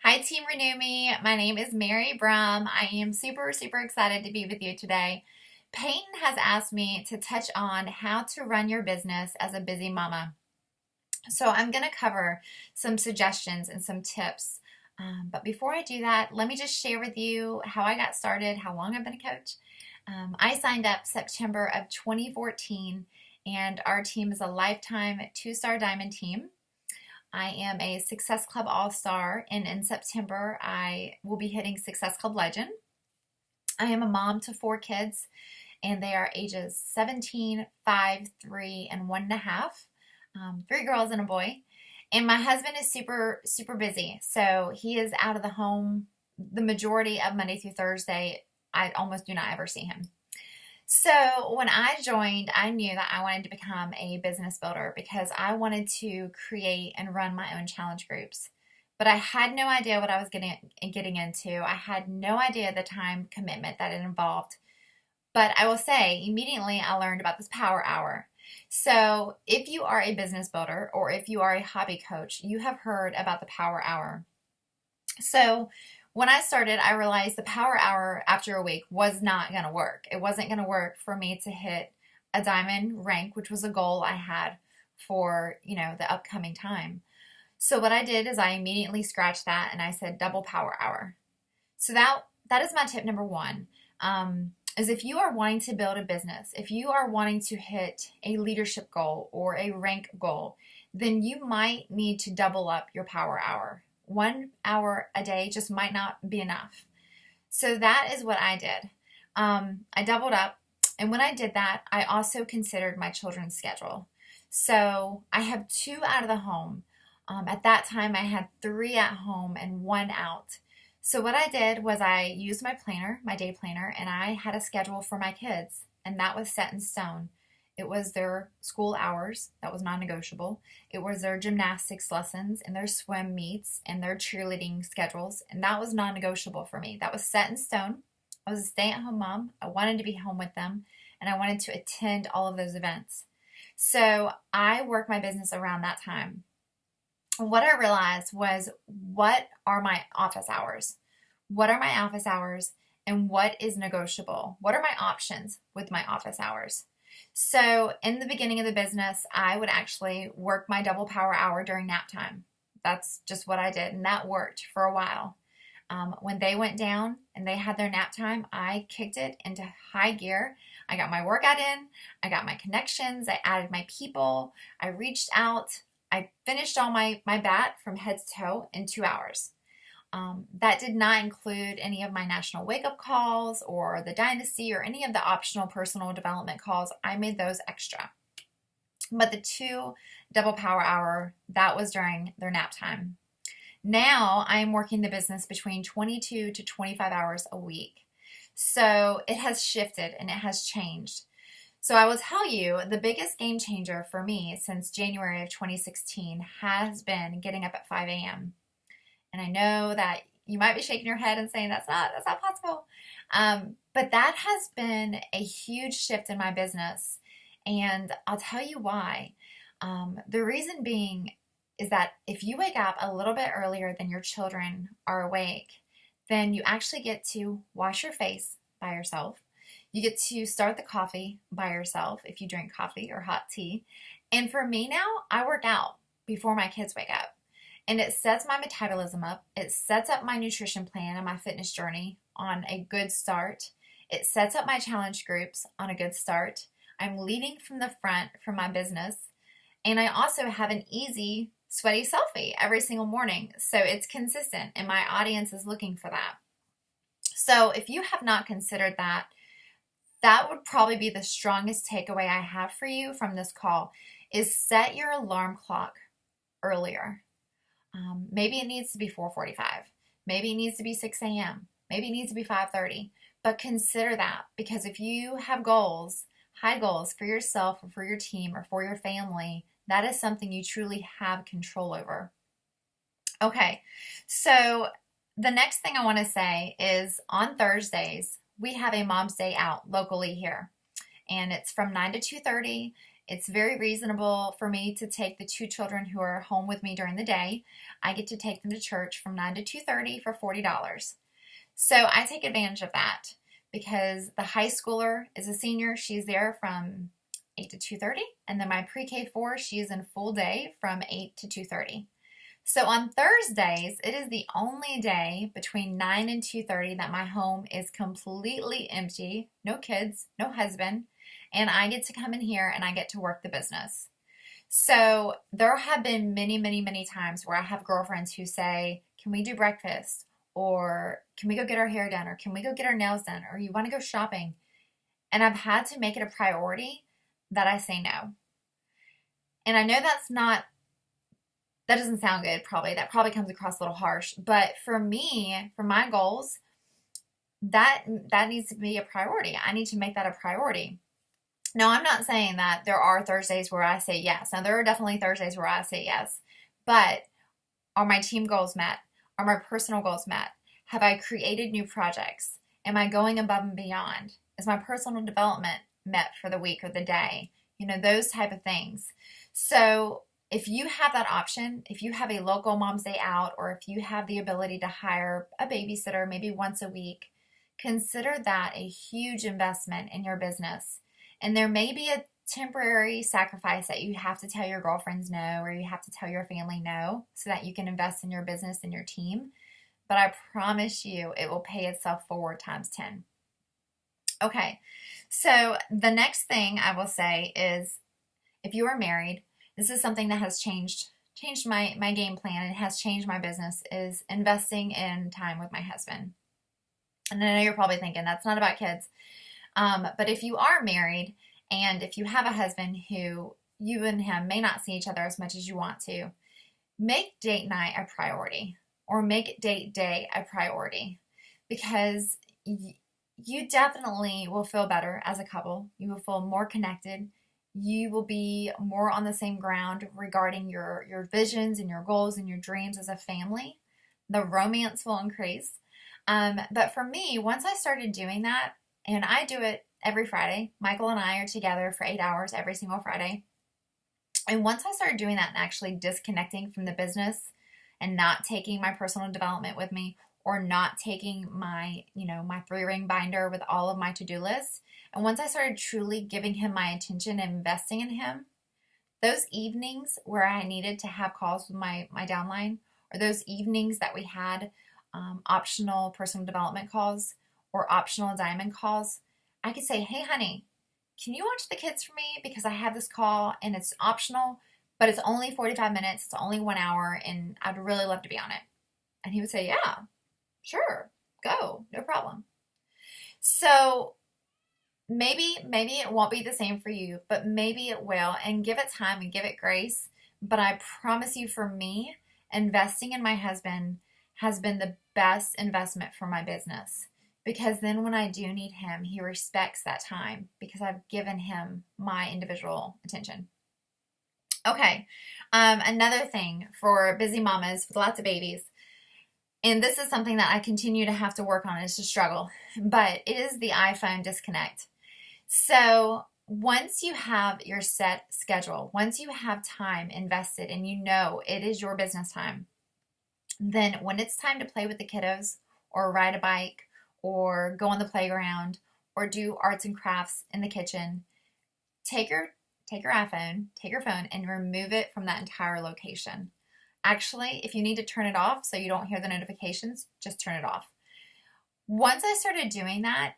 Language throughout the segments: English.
Hi, Team RenewMe. My name is Mary Brum. I am super excited to be with you today. Peyton has asked me to touch on how to run your business as a busy mama. So I'm going to cover some suggestions and some tips. But before I do that, let me just share with you how I got started, how long I've been a coach. I signed up September of 2014, and our team is a lifetime 2-star diamond team. I am a Success Club All-Star, and in September, I will be hitting Success Club Legend. I am a mom to 4 kids, and they are ages 17, 5, 3, and 1.5. 3 girls and a boy. And my husband is super busy, so he is out of the home the majority of Monday through Thursday. I almost do not ever see him. So when I joined, I knew that I wanted to become a business builder because I wanted to create and run my own challenge groups. But I had no idea what I was getting into. I had no idea the time commitment that it involved. But I will say, immediately I learned about this power hour. So if you are a business builder or if you are a hobby coach, you have heard about the power hour. So when I started, I realized the power hour after a week was not going to work. It wasn't going to work for me to hit a diamond rank, which was a goal I had for, the upcoming time. So what I did is I immediately scratched that and I said double power hour. So that is my tip number one. Is if you are wanting to build a business, if you are wanting to hit a leadership goal or a rank goal, then you might need to double up your power hour. 1 hour a day just might not be enough. So that is what I did. I doubled up. And when I did that, I also considered my children's schedule. So I have 2 out of the home. At that time, I had 3 at home and 1 out. So what I did was I used my planner, my day planner, and I had a schedule for my kids. And that was set in stone. It was their school hours. That was non-negotiable. It was their gymnastics lessons and their swim meets and their cheerleading schedules. And that was non-negotiable for me. That was set in stone. I was a stay-at-home mom. I wanted to be home with them. And I wanted to attend all of those events. So I worked my business around that time. And what I realized was, what are my office hours? What are my office hours? And what is negotiable? What are my options with my office hours? So in the beginning of the business, I would actually work my double power hour during nap time. That's just what I did, and that worked for a while. When they went down and they had their nap time, I kicked it into high gear. I got my workout in, I got my connections, I added my people, I reached out, I finished all my bat from head to toe in 2 hours. That did not include any of my national wake-up calls or the dynasty or any of the optional personal development calls. I made those extra. But the 2 double power hour, that was during their nap time. Now I'm working the business between 22 to 25 hours a week. So it has shifted and it has changed. So I will tell you, the biggest game changer for me since January of 2016 has been getting up at 5 a.m. And I know that you might be shaking your head and saying that's not possible. But that has been a huge shift in my business. And I'll tell you why. The reason being is that if you wake up a little bit earlier than your children are awake, then you actually get to wash your face by yourself. You get to start the coffee by yourself if you drink coffee or hot tea. And for me now, I work out before my kids wake up. And it sets my metabolism up. It sets up my nutrition plan and my fitness journey on a good start. It sets up my challenge groups on a good start. I'm leading from the front for my business. And I also have an easy, sweaty selfie every single morning. So it's consistent and my audience is looking for that. So if you have not considered that, that would probably be the strongest takeaway I have for you from this call, is set your alarm clock earlier. Maybe it needs to be 4:45. Maybe it needs to be 6 a.m. Maybe it needs to be 5:30. But consider that, because if you have goals, high goals for yourself or for your team or for your family, that is something you truly have control over. Okay, so the next thing I want to say is on Thursdays, we have a Mom's Day Out locally here. And it's from 9 to 2:30. It's very reasonable for me to take the two children who are home with me during the day. I get to take them to church from 9 to 2:30 for $40. So I take advantage of that because the high schooler is a senior. She's there from 8 to 2:30, and then my pre-K 4, she is in full day from 8 to 2:30. So on Thursdays, it is the only day between 9 and 2:30 that my home is completely empty, no kids, no husband, and I get to come in here and I get to work the business. So there have been many, many, many times where I have girlfriends who say, can we do breakfast? Or can we go get our hair done? Or can we go get our nails done? Or you want to go shopping? And I've had to make it a priority that I say no. And I know that doesn't sound good probably. That probably comes across a little harsh. But for me, for my goals, that needs to be a priority. I need to make that a priority. Now, I'm not saying that there are Thursdays where I say yes. Now, there are definitely Thursdays where I say yes. But are my team goals met? Are my personal goals met? Have I created new projects? Am I going above and beyond? Is my personal development met for the week or the day? You know, those type of things. So if you have that option, if you have a local mom's day out, or if you have the ability to hire a babysitter maybe once a week, consider that a huge investment in your business. And there may be a temporary sacrifice that you have to tell your girlfriends no, or you have to tell your family no, so that you can invest in your business and your team. But I promise you, it will pay itself forward times 10. Okay, so the next thing I will say is, if you are married, this is something that has changed my game plan and has changed my business, is investing in time with my husband. And I know you're probably thinking, that's not about kids. But if you are married, and if you have a husband who you and him may not see each other as much as you want to, make date night a priority, or make date day a priority, because you definitely will feel better as a couple. You will feel more connected. You will be more on the same ground regarding your visions and your goals and your dreams as a family. The romance will increase. But for me, once I started doing that, and I do it every Friday, Michael and I are together for 8 hours every single Friday. And once I started doing that and actually disconnecting from the business and not taking my personal development with me, or not taking my 3-ring binder with all of my to-do lists, and once I started truly giving him my attention and investing in him, those evenings where I needed to have calls with my downline, or those evenings that we had optional personal development calls or optional diamond calls, I could say, hey, honey, can you watch the kids for me? Because I have this call and it's optional, but it's only 45 minutes. It's only 1 hour, and I'd really love to be on it. And he would say, yeah, sure, go, no problem. So maybe it won't be the same for you, but maybe it will, and give it time and give it grace. But I promise you, for me, investing in my husband has been the best investment for my business, because then when I do need him, he respects that time because I've given him my individual attention. Okay, another thing for busy mamas with lots of babies, and this is something that I continue to have to work on. It's a struggle, but it is the iPhone disconnect. So once you have your set schedule, once you have time invested and you know it is your business time, then when it's time to play with the kiddos or ride a bike or go on the playground or do arts and crafts in the kitchen, take your iPhone, take your phone, and remove it from that entire location. Actually, if you need to turn it off so you don't hear the notifications, just turn it off. Once I started doing that,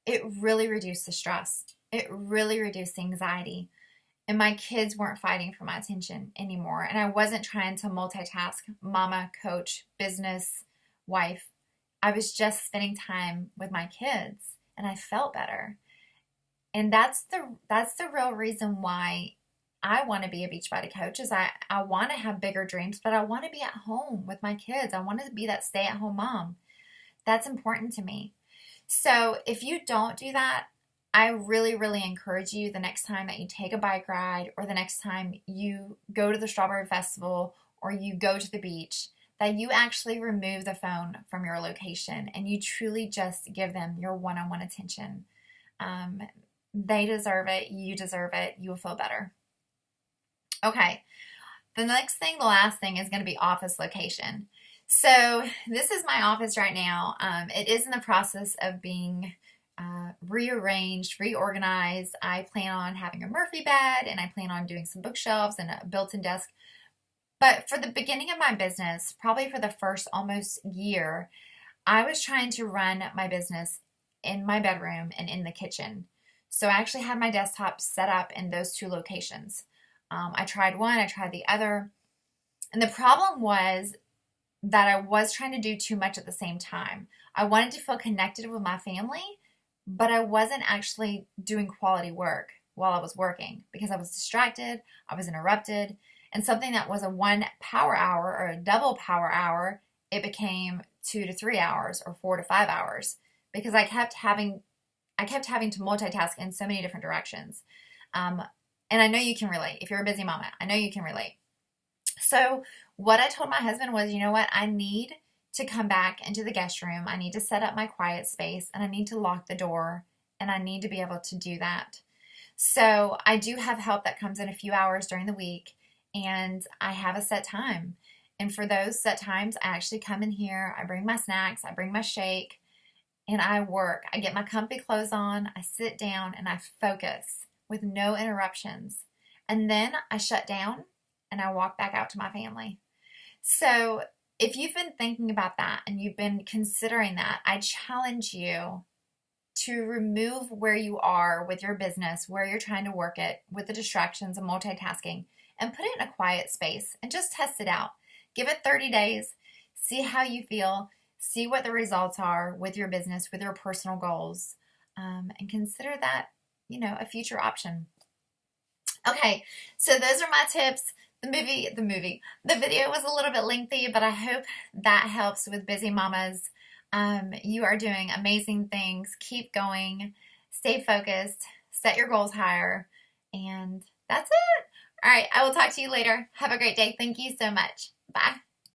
it really reduced the stress. It really reduced the anxiety. And my kids weren't fighting for my attention anymore. And I wasn't trying to multitask, mama, coach, business, wife. I was just spending time with my kids, and I felt better. And that's the real reason why I want to be a Beachbody coach, is I want to have bigger dreams, but I want to be at home with my kids. I want to be that stay-at-home mom. That's important to me. So if you don't do that, I really, really encourage you, the next time that you take a bike ride, or the next time you go to the Strawberry Festival or you go to the beach, that you actually remove the phone from your location and you truly just give them your one-on-one attention. They deserve it. You deserve it. You will feel better. Okay. The next thing, the last thing is going to be office location. So this is my office right now. It is in the process of being rearranged, reorganized. I plan on having a Murphy bed and I plan on doing some bookshelves and a built-in desk. But for the beginning of my business, probably for the first almost year, I was trying to run my business in my bedroom and in the kitchen. So I actually had my desktop set up in those two locations. I tried one, I tried the other. And the problem was that I was trying to do too much at the same time. I wanted to feel connected with my family, but I wasn't actually doing quality work while I was working because I was distracted, I was interrupted, and something that was a 1 power hour or a double power hour, it became 2 to 3 hours or 4 to 5 hours because I kept having to multitask in so many different directions. And I know you can relate. If you're a busy mama, I know you can relate. So what I told my husband was, you know what? I need to come back into the guest room. I need to set up my quiet space and I need to lock the door and I need to be able to do that. So I do have help that comes in a few hours during the week and I have a set time. And for those set times, I actually come in here, I bring my snacks, I bring my shake, and I work. I get my comfy clothes on, I sit down and I focus with no interruptions. And then I shut down and I walk back out to my family. So if you've been thinking about that and you've been considering that, I challenge you to remove where you are with your business, where you're trying to work it, with the distractions and multitasking, and put it in a quiet space and just test it out. Give it 30 days, see how you feel, see what the results are with your business, with your personal goals, and consider that, a future option. Okay, so those are my tips. The video was a little bit lengthy, but I hope that helps with busy mamas. You are doing amazing things. Keep going, stay focused, set your goals higher, and that's it. All right, I will talk to you later. Have a great day. Thank you so much. Bye.